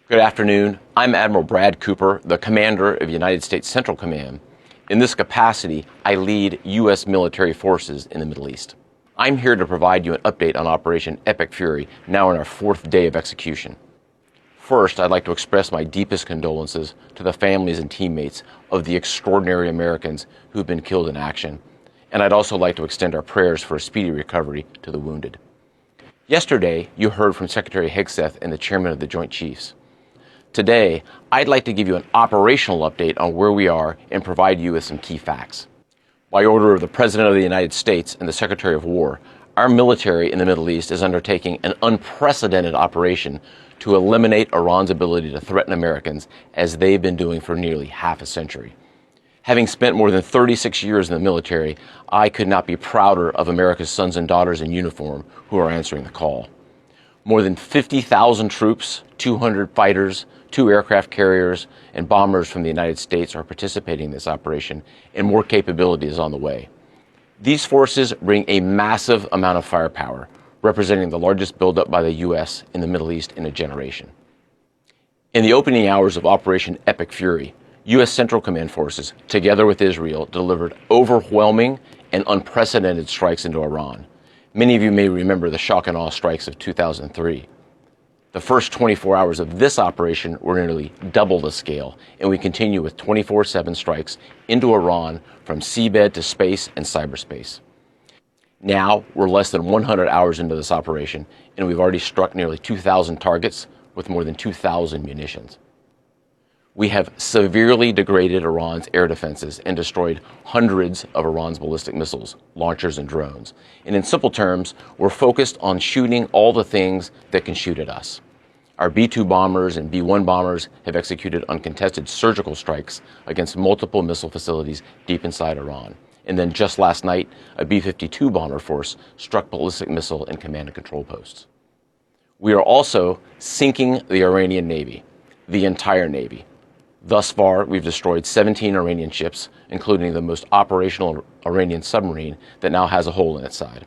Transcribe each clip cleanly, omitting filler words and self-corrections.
Good afternoon. I'm Admiral Brad Cooper, the commander of United States Central Command. In this capacity, I lead U.S. military forces in the Middle East. I'm here to provide you an update on Operation Epic Fury, now in our fourth day of execution. First, I'd like to express my deepest condolences to the families and teammates of the extraordinary Americans who've been killed in action. And I'd also like to extend our prayers for a speedy recovery to the wounded. Yesterday, you heard from Secretary Hegseth and the Chairman of the Joint Chiefs. Today, I'd like to give you an operational update on where we are and provide you with some key facts. By order of the President of the United States and the Secretary of War, our military in the Middle East is undertaking an unprecedented operation to eliminate Iran's ability to threaten Americans, as they've been doing for nearly half a century. Having spent more than 36 years in the military, I could not be prouder of America's sons and daughters in uniform who are answering the call. More than 50,000 troops, 200 fighters, 2 aircraft carriers, and bombers from the United States are participating in this operation, and more capability is on the way. These forces bring a massive amount of firepower, representing the largest buildup by the U.S. in the Middle East in a generation. In the opening hours of Operation Epic Fury, U.S. Central Command forces, together with Israel, delivered overwhelming and unprecedented strikes into Iran. Many of you may remember the shock and awe strikes of 2003. The first 24 hours of this operation were nearly double the scale, and we continue with 24/7 strikes into Iran from seabed to space and cyberspace. Now, we're less than 100 hours into this operation, and we've already struck nearly 2,000 targets with more than 2,000 munitions. We have severely degraded Iran's air defenses and destroyed hundreds of Iran's ballistic missiles, launchers, and drones. And in simple terms, we're focused on shooting all the things that can shoot at us. Our B-2 bombers and B-1 bombers have executed uncontested surgical strikes against multiple missile facilities deep inside Iran. And then just last night, a B-52 bomber force struck ballistic missile and command and control posts. We are also sinking the Iranian Navy, the entire Navy. Thus far, we've destroyed 17 Iranian ships, including the most operational Iranian submarine that now has a hole in its side.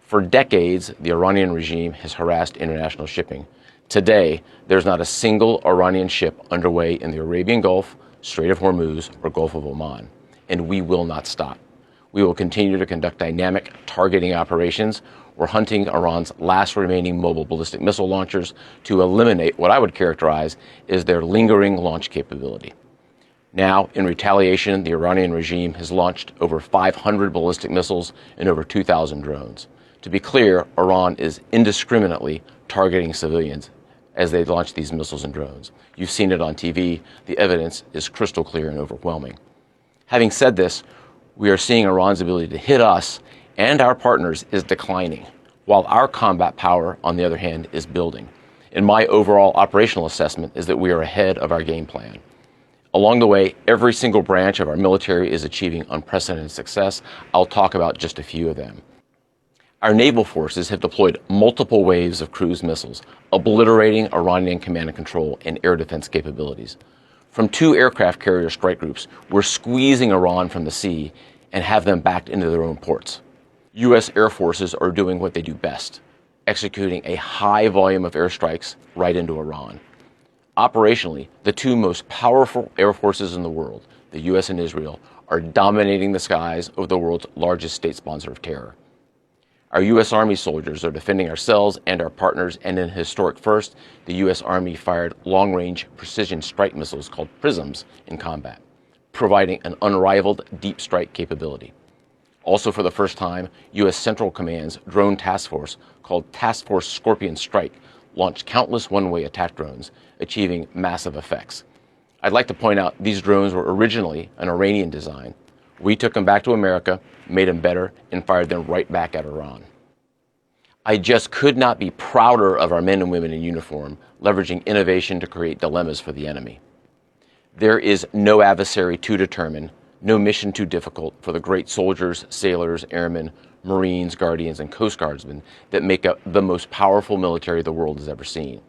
For decades, the Iranian regime has harassed international shipping. Today, there's not a single Iranian ship underway in the Arabian Gulf, Strait of Hormuz, or Gulf of Oman, and we will not stop. We will continue to conduct dynamic targeting operations. We're hunting Iran's last remaining mobile ballistic missile launchers to eliminate what I would characterize as their lingering launch capability. Now, in retaliation, the Iranian regime has launched over 500 ballistic missiles and over 2,000 drones. To be clear, Iran is indiscriminately targeting civilians as they launch these missiles and drones. You've seen it on TV. The evidence is crystal clear and overwhelming. Having said this, we are seeing Iran's ability to hit us and our partners is declining, while our combat power, on the other hand, is building. And my overall operational assessment is that we are ahead of our game plan. Along the way, every single branch of our military is achieving unprecedented success. I'll talk about just a few of them. Our naval forces have deployed multiple waves of cruise missiles, obliterating Iranian command and control and air defense capabilities. From 2 aircraft carrier strike groups, we're squeezing Iran from the sea and have them backed into their own ports. U.S. air forces are doing what they do best, executing a high volume of airstrikes right into Iran. Operationally, the 2 most powerful air forces in the world, the U.S. and Israel, are dominating the skies of the world's largest state sponsor of terror. Our U.S. Army soldiers are defending ourselves and our partners, and in a historic first, the U.S. Army fired long-range precision strike missiles called PRISMs in combat, providing an unrivaled deep strike capability. Also for the first time, U.S. Central Command's drone task force, called Task Force Scorpion Strike, launched countless one-way attack drones, achieving massive effects. I'd like to point out these drones were originally an Iranian design. We took them back to America, made them better, and fired them right back at Iran. I just could not be prouder of our men and women in uniform, leveraging innovation to create dilemmas for the enemy. There is no adversary too determined, no mission too difficult for the great soldiers, sailors, airmen, Marines, Guardians, and Coast Guardsmen that make up the most powerful military the world has ever seen.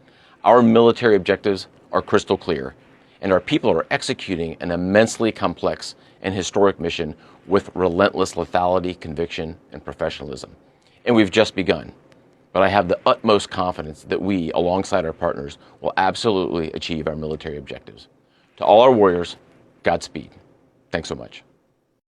Our military objectives are crystal clear, and our people are executing an immensely complex and historic mission with relentless lethality, conviction, and professionalism. And we've just begun. but I have the utmost confidence that we, alongside our partners, will absolutely achieve our military objectives. To all our warriors, Godspeed. Thanks so much.